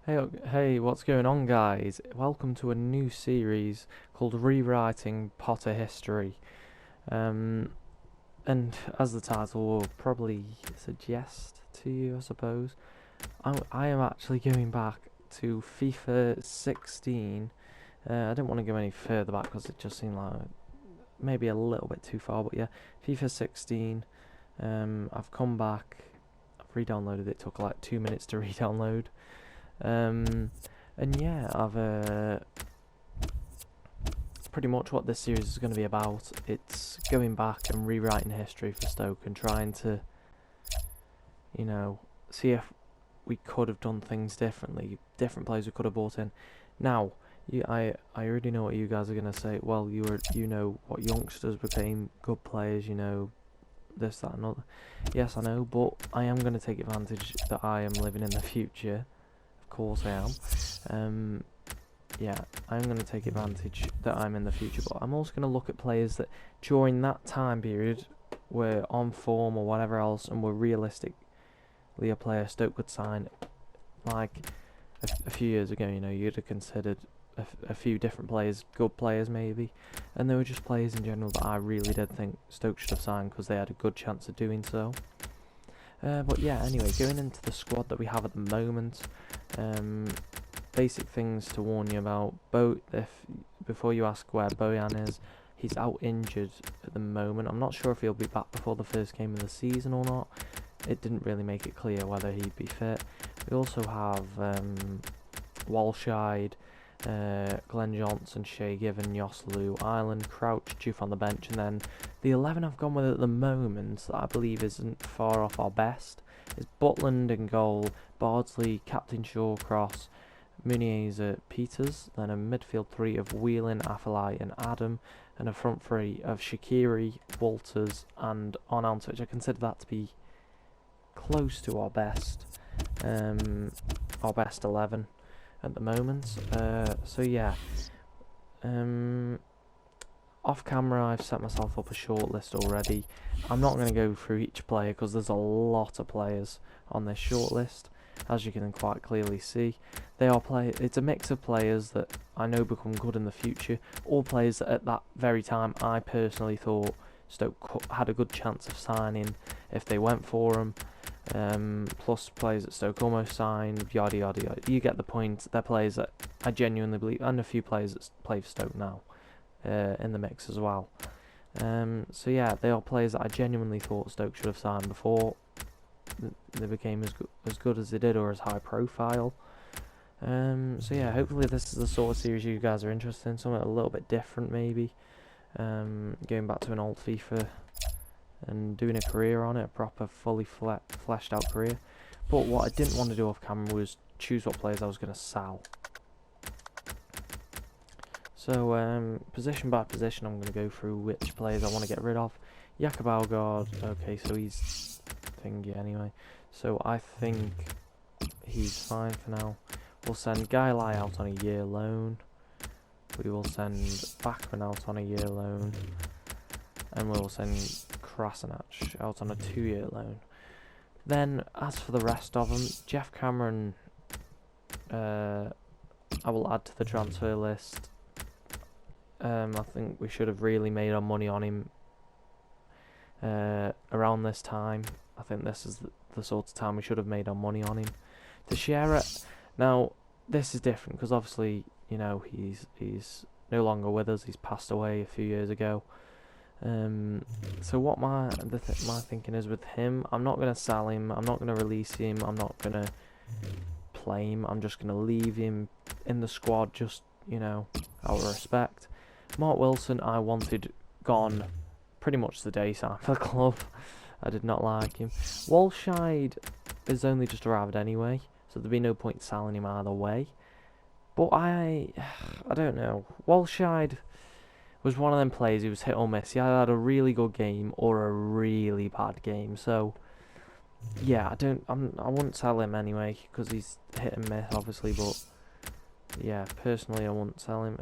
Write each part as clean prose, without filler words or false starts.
Hey, what's going on, guys? Welcome to a new series called Rewriting Potter History. Um, and as the title will probably suggest to you, I suppose, I am actually going back to FIFA 16. I didn't want to go any further back because it just seemed like maybe a little bit too far, but yeah, FIFA 16. I've come back, I've re-downloaded it, took like 2 minutes to re-download. And yeah, pretty much what this series is going to be about. It's going back and rewriting history for Stoke and trying to, see if we could have done things differently, different players we could have brought in. Now, I already know what you guys are going to say. Well, you know what youngsters became good players, this, that, and other. Yes, I know, but I am going to take advantage that I am living in the future. Of course I am. Yeah, I'm going to take advantage that I'm in the future, but I'm also going to look at players that during that time period were on form or whatever else and were realistically a player Stoke could sign. Like a few years ago, you'd have considered a few different players, good players maybe, and they were just players in general that I really did think Stoke should have signed because they had a good chance of doing so. But yeah, anyway, going into the squad that we have at the moment, basic things to warn you about. Before you ask where Bojan is, he's out injured at the moment. I'm not sure if he'll be back before the first game of the season or not. It didn't really make it clear whether he'd be fit. We also have Walshide, Glenn Johnson, Shea Given, Yosselu, Ireland, Crouch, Juve on the bench, and then the 11 I've gone with at the moment that I believe isn't far off our best is Butland in goal, Bardsley, Captain Shawcross, Munier, Peters, then a midfield three of Whelan, Afellay and Adam, and a front three of Shaqiri, Walters and Onant, which I consider that to be close to our best 11 at the moment. So yeah, off camera I've set myself up a shortlist already. I'm not going to go through each player because there's a lot of players on this shortlist, as you can quite clearly see. It's a mix of players that I know become good in the future, or players that at that very time I personally thought Stoke had a good chance of signing if they went for them. Plus players that Stoke almost signed, yada yada yada. You get the point. They're players that I genuinely believe, and a few players that play for Stoke now in the mix as well. So yeah, they are players that I genuinely thought Stoke should have signed before they became as good as they did, or as high profile. So yeah, hopefully this is the sort of series you guys are interested in, something a little bit different maybe. Going back to an old FIFA and doing a career on it, a proper fully fleshed out career. But what I didn't want to do off camera was choose what players I was going to sell. So position by position I'm going to go through which players I want to get rid of. Jakob Algaard, okay, so he's thingy anyway, so I think he's fine for now. We'll send Guy Lai out on a year loan. We will send Bachmann out on a year loan. And we'll send Krasnach out on a 2-year loan. Then, as for the rest of them, Jeff Cameron, I will add to the transfer list. I think we should have really made our money on him around this time. I think this is the sort of time we should have made our money on him. Teixeira, now this is different because obviously he's no longer with us. He's passed away a few years ago. So what my thinking is with him, I'm not going to sell him, I'm not going to release him, I'm not going to play him, I'm just going to leave him in the squad just, out of respect. Mark Wilson I wanted gone pretty much the day he signed for the club. I did not like him. Walshide is only just arrived anyway, so there'd be no point selling him either way. But I don't know. Walshide was one of them players who was hit or miss. He either had a really good game or a really bad game. So yeah, I wouldn't sell him anyway because he's hit and miss, obviously. But yeah, personally, I wouldn't sell him.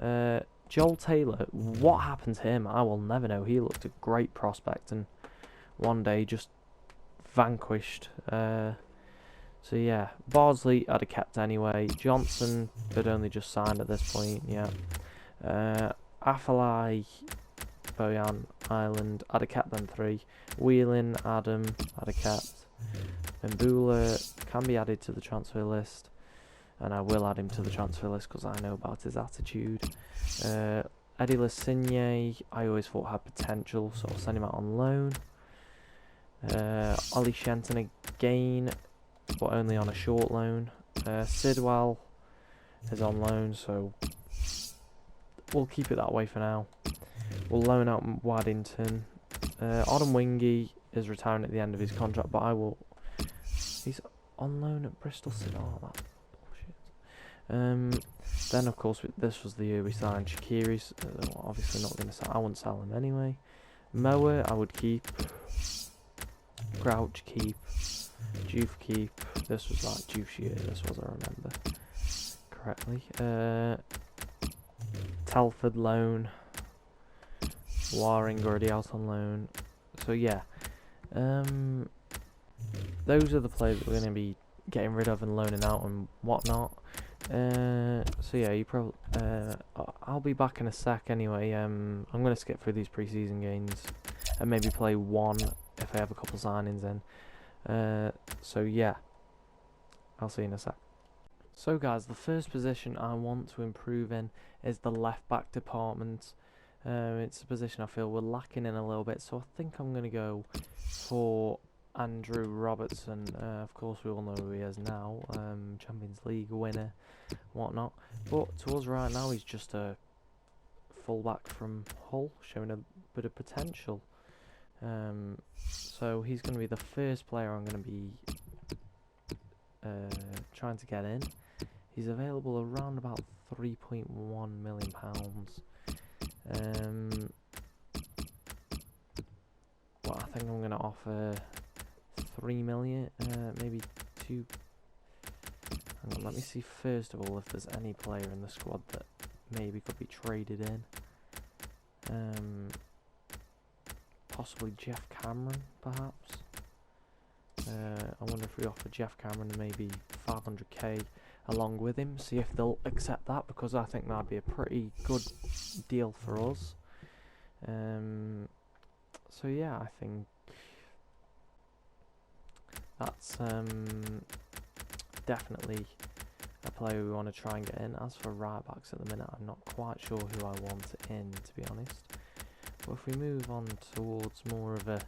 Joel Taylor, what happened to him? I will never know. He looked a great prospect and one day just vanquished. So yeah, Bardsley I'd have kept anyway. Johnson had only just signed at this point, yeah. Afellay, Bojan, Ireland, I'd have kept them 3. Whelan, Adam, I'd have kept. Mbula can be added to the transfer list, and I will add him to the transfer list because I know about his attitude. Eddie Lassigne, I always thought had potential, so I'll send him out on loan. Ollie Shenton again, but only on a short loan. Sidwell is on loan, so we'll keep it that way for now. We'll loan out Waddington. Adam Wingy is retiring at the end of his contract, but he's on loan at Bristol City. Oh, that bullshit. Then of course this was the year we signed Shaqiri's. Obviously not going to sell. I wouldn't sell him anyway. Mower I would keep. Crouch keep. Juve keep. This was like Juve's year. This was, I remember correctly. Telford loan. Waring already out on loan. So yeah, those are the players that we're going to be getting rid of and loaning out and whatnot. So yeah, I'll be back in a sec anyway. I'm going to skip through these pre-season games and maybe play one if I have a couple signings in. So yeah, I'll see you in a sec. So guys, the first position I want to improve in is the left back department. It's a position I feel we're lacking in a little bit, so I think I'm going to go for Andrew Robertson. Of course we all know who he is now, Champions League winner, whatnot, but to us right now he's just a fullback from Hull, showing a bit of potential. So he's going to be the first player I'm going to be trying to get in. He's available around about £3.1 million. Well, I think I'm going to offer 3 million, maybe 2. Hang on, let me see first of all if there's any player in the squad that maybe could be traded in. Possibly Jeff Cameron, perhaps. I wonder if we offer Jeff Cameron maybe 500k along with him, see if they'll accept that, because I think that'd be a pretty good deal for us. So yeah, I think that's definitely a player we want to try and get in. As for right backs at the minute, I'm not quite sure who I want in, to be honest. But if we move on towards more of a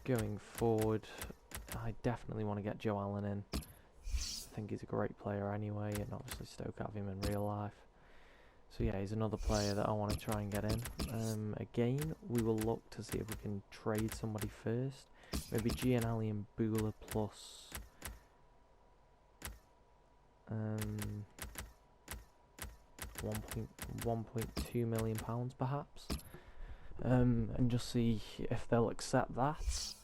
going forward, I definitely want to get Joe Allen in. I think he's a great player anyway, and obviously Stoke have him in real life. So yeah, he's another player that I want to try and get in. Again, we will look to see if we can trade somebody first. Maybe Gianelli and Bula plus 1.2 million pounds perhaps. And just see if they'll accept that.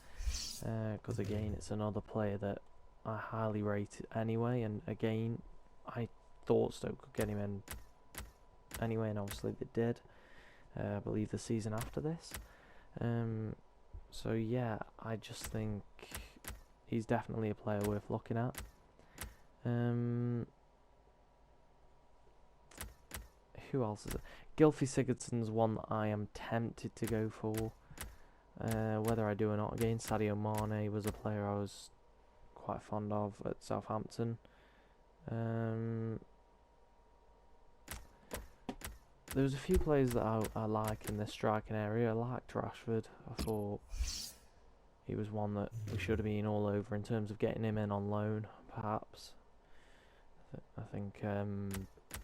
Because again, it's another player that I highly rate anyway, and again, I thought Stoke could get him in anyway, and obviously they did. I believe the season after this. So yeah, I just think he's definitely a player worth looking at. Who else is it? Gylfi Sigurdsson's one that I am tempted to go for. Whether I do or not, again, Sadio Mane was a player I was quite fond of at Southampton. There was a few players that I like in this striking area. I liked Rashford. I thought he was one that we should have been all over in terms of getting him in on loan, perhaps. I think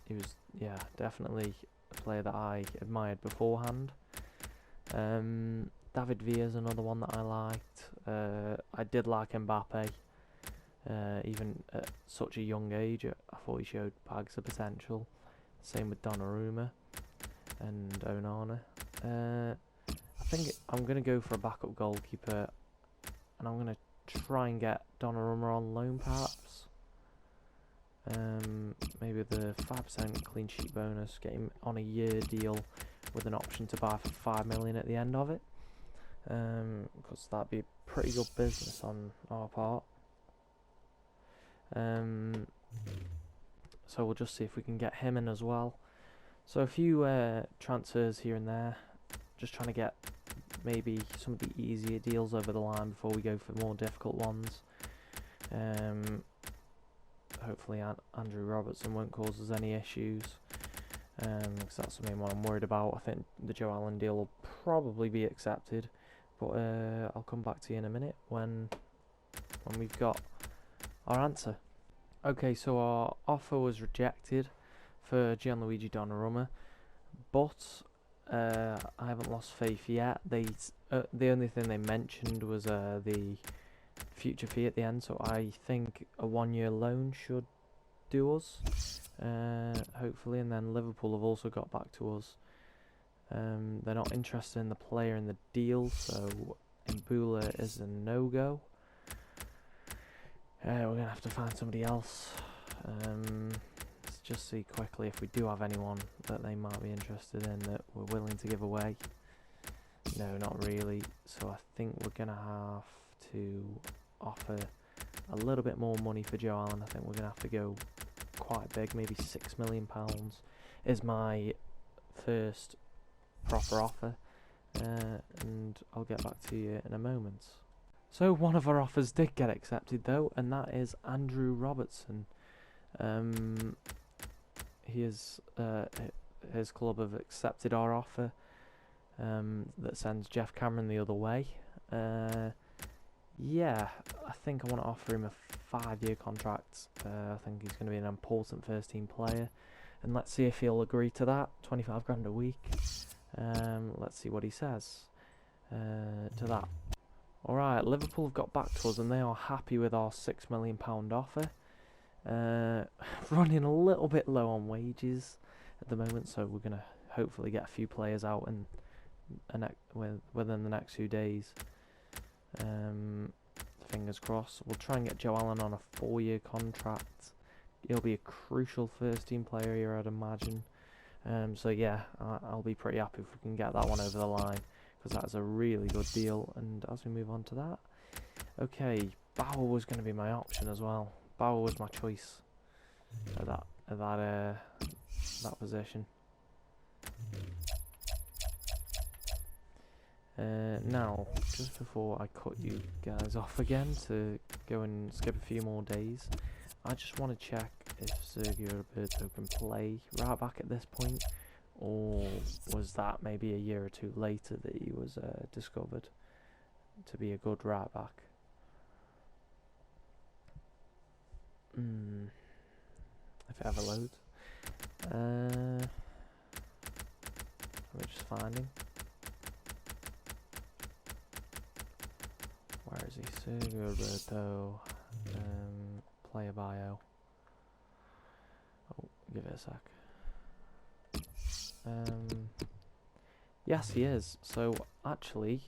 he was, yeah, definitely a player that I admired beforehand. David Villa's another one that I liked. I did like Mbappe, even at such a young age. I thought he showed bags of potential. Same with Donnarumma and Onana. I think I'm going to go for a backup goalkeeper, and I'm going to try and get Donnarumma on loan perhaps. Maybe the 5% clean sheet bonus, get him on a year deal with an option to buy for 5 million at the end of it. Because that'd be pretty good business on our part. So we'll just see if we can get him in as well. So a few transfers here and there, just trying to get maybe some of the easier deals over the line before we go for more difficult ones. Hopefully Andrew Robertson won't cause us any issues, because that's the main one I'm worried about. I think the Joe Allen deal will probably be accepted, but I'll come back to you in a minute when we've got our answer. Okay, so our offer was rejected for Gianluigi Donnarumma, but I haven't lost faith yet. The only thing they mentioned was the future fee at the end, so I think a 1-year loan should do us, hopefully. And then Liverpool have also got back to us. They're not interested in the player in the deal, so Mbula is a no-go. We're going to have to find somebody else. Let's just see quickly if we do have anyone that they might be interested in that we're willing to give away. No, not really. So I think we're going to have to offer a little bit more money for Joe Allen. I think we're going to have to go quite big, maybe £6 million is my first proper offer. And I'll get back to you in a moment. So one of our offers did get accepted though, and that is Andrew Robertson. His club have accepted our offer, that sends Jeff Cameron the other way. Yeah, I think I want to offer him a 5-year contract. I think he's going to be an important first team player, and let's see if he'll agree to that. 25 grand a week. Let's see what he says to that. Alright, Liverpool have got back to us and they are happy with our £6 million offer. Running a little bit low on wages at the moment, so we're going to hopefully get a few players out within the next few days. Fingers crossed. We'll try and get Joe Allen on a 4-year contract. He'll be a crucial first team player here, I'd imagine. So yeah, I'll be pretty happy if we can get that one over the line, because that's a really good deal. And as we move on to that, okay, Bauer was going to be my option as well. Bauer was my choice at that position. Now, just before I cut you guys off again to go and skip a few more days, I just want to check if Sergio Roberto can play right back at this point, or was that maybe a year or two later that he was discovered to be a good right back? If it ever loads. Let me just find him. Where is he? Sergio Roberto. Player bio. Oh, give it a sec. Yes, he is. So actually,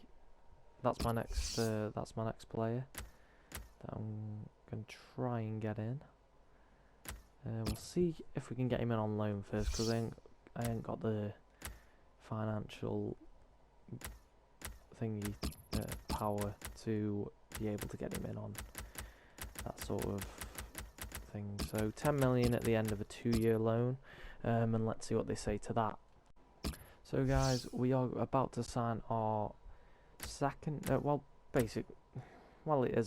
that's my next player that I'm gonna try and get in. We'll see if we can get him in on loan first, because I ain't got the financial thingy power to be able to get him in on that sort of thing. So 10 million at the end of a 2-year loan, and let's see what they say to that. So guys, we are about to sign our second, is it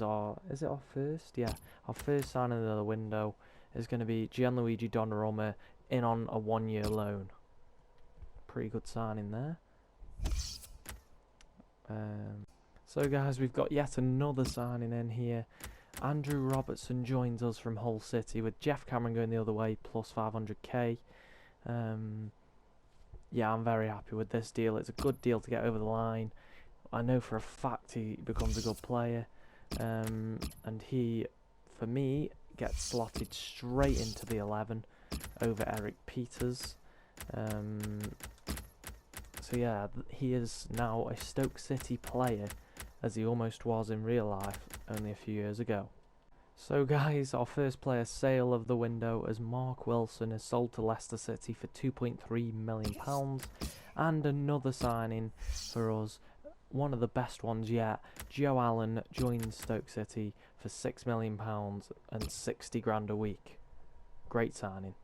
our first? Yeah, our first signing of the window is going to be Gianluigi Donnarumma in on a 1-year loan. Pretty good signing there. So guys, we've got yet another signing in here. Andrew Robertson joins us from Hull City, with Jeff Cameron going the other way, plus 500k. Yeah, I'm very happy with this deal. It's a good deal to get over the line. I know for a fact he becomes a good player, and he, for me, gets slotted straight into the 11 over Eric Peters. So yeah, he is now a Stoke City player, as he almost was in real life only a few years ago. So guys, our first player sale of the window, as Mark Wilson is sold to Leicester City for £2.3 million, and another signing for us, one of the best ones yet. Joe Allen joins Stoke City for £6 million and 60 grand a week. Great signing.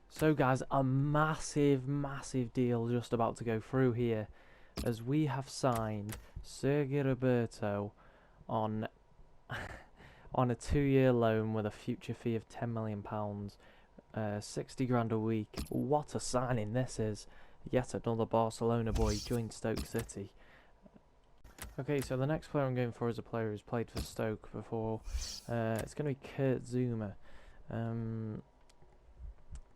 So guys, a massive deal just about to go through here, as we have signed Sergio Roberto on on a 2-year loan with a future fee of £10 million, 60 grand a week. What a signing this is. Yet another Barcelona boy joined Stoke City. Okay, so the next player I'm going for is a player who's played for Stoke before. It's going to be Kurt Zouma.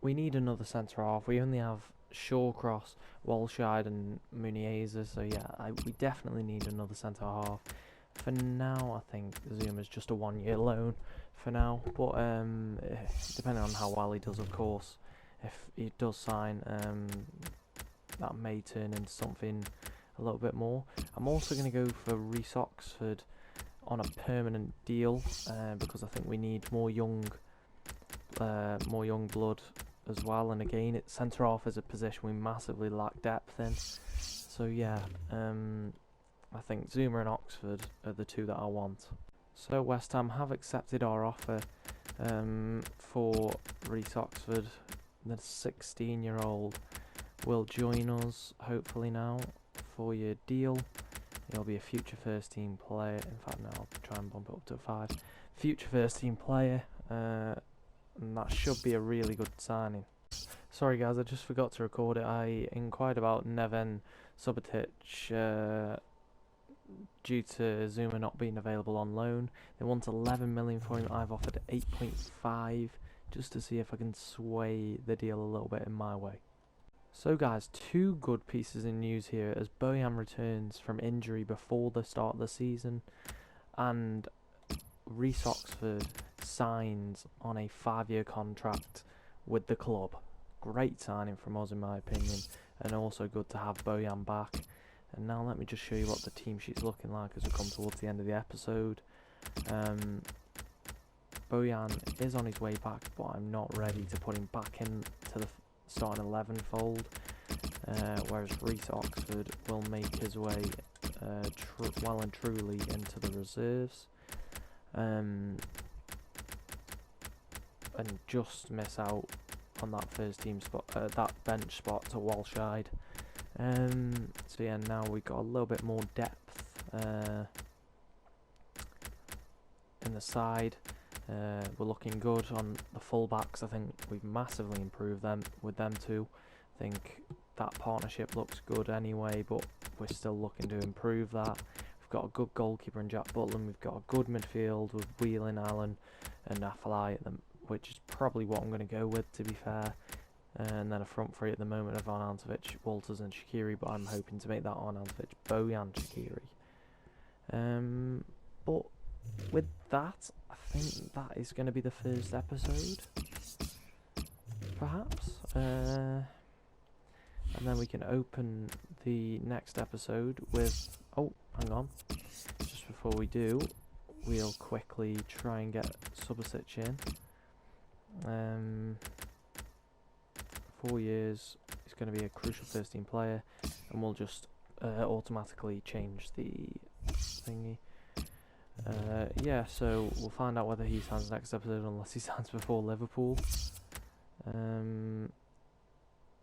We need another centre half. We only have Shawcross, Walshide and Muniesa, so yeah, we definitely need another centre half. For now, I think Zuma's just a 1-year loan for now, but depending on how well he does, of course, if he does sign, that may turn into something a little bit more. I'm also going to go for Reece Oxford on a permanent deal, because I think we need more young blood as well, and again, centre half is a position we massively lack depth in. So yeah, I think Zouma and Oxford are the two that I want. So West Ham have accepted our offer for Reece Oxford. The 16-year-old will join us hopefully now. 4-year deal. He'll be a future first team player. In fact, now I'll try and bump it up to 5. Future first team player. And that should be a really good signing. Sorry guys, I just forgot to record it. I inquired about Neven Subotic due to Zouma not being available on loan. They want 11 million for him. I've offered 8.5 just to see if I can sway the deal a little bit in my way. So guys, 2 good pieces in news here, as Bojan returns from injury before the start of the season, and Reece Oxford signs on a 5-year contract with the club. Great signing from us in my opinion, and also good to have Bojan back. And now let me just show you what the team sheet's looking like as we come towards the end of the episode. Bojan is on his way back, but I'm not ready to put him back into the starting 11 fold, whereas Reece Oxford will make his way well and truly into the reserves. And just miss out on that first team spot, that bench spot to Walshide. So yeah, now we've got a little bit more depth in the side. We're looking good on the full-backs. I think we've massively improved them with them too. I think that partnership looks good anyway, but we're still looking to improve that. We've got a good goalkeeper in Jack Butland. We've got a good midfield with Whelan, Allen and Afellay, which is probably what I'm going to go with, to be fair. And then a front three at the moment of Arnautovic, Walters and Shaqiri, but I'm hoping to make that Arnautovic, Bojan, Shaqiri. But with that, I think that is going to be the first episode, perhaps. And then we can open the next episode with... Oh, hang on. Just before we do, we'll quickly try and get Subotic in. 4 years, he's going to be a crucial first team player, and we'll just automatically change the thingy. Yeah, so we'll find out whether he signs next episode, unless he signs before Liverpool.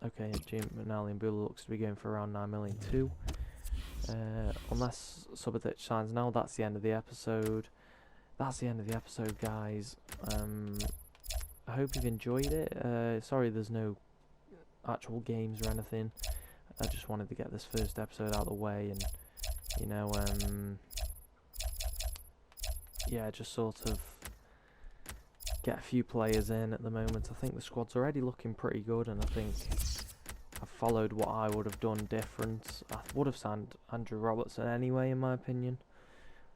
Okay, Jim McNally and Bula looks to be going for around 9 million too. Unless Subotic signs now, that's the end of the episode. That's the end of the episode, guys. I hope you've enjoyed it. Sorry there's no actual games or anything. I just wanted to get this first episode out of the way, and you know, yeah, just sort of get a few players in at the moment. I think the squad's already looking pretty good, and I think I've followed what I would have done different. I would have signed Andrew Robertson anyway, in my opinion.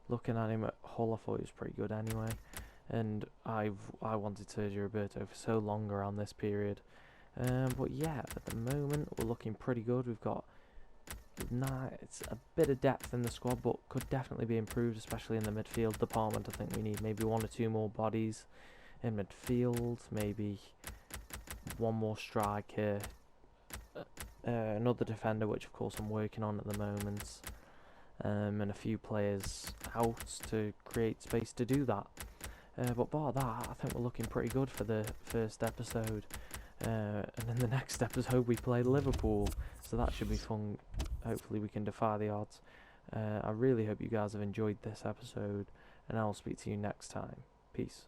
Looking at him at Hull, I thought he was pretty good anyway. And I wanted Sergio Roberto for so long around this period. But yeah, at the moment we're looking pretty good. We've got it's a bit of depth in the squad, but could definitely be improved, especially in the midfield department. I think we need maybe 1 or 2 more bodies in midfield, maybe 1 more striker, another defender, which of course I'm working on at the moment. and a few players out to create space to do that. But bar that, I think we're looking pretty good for the first episode. And in the next episode we play Liverpool, so that should be fun. Hopefully we can defy the odds. I really hope you guys have enjoyed this episode, and I'll speak to you next time. Peace.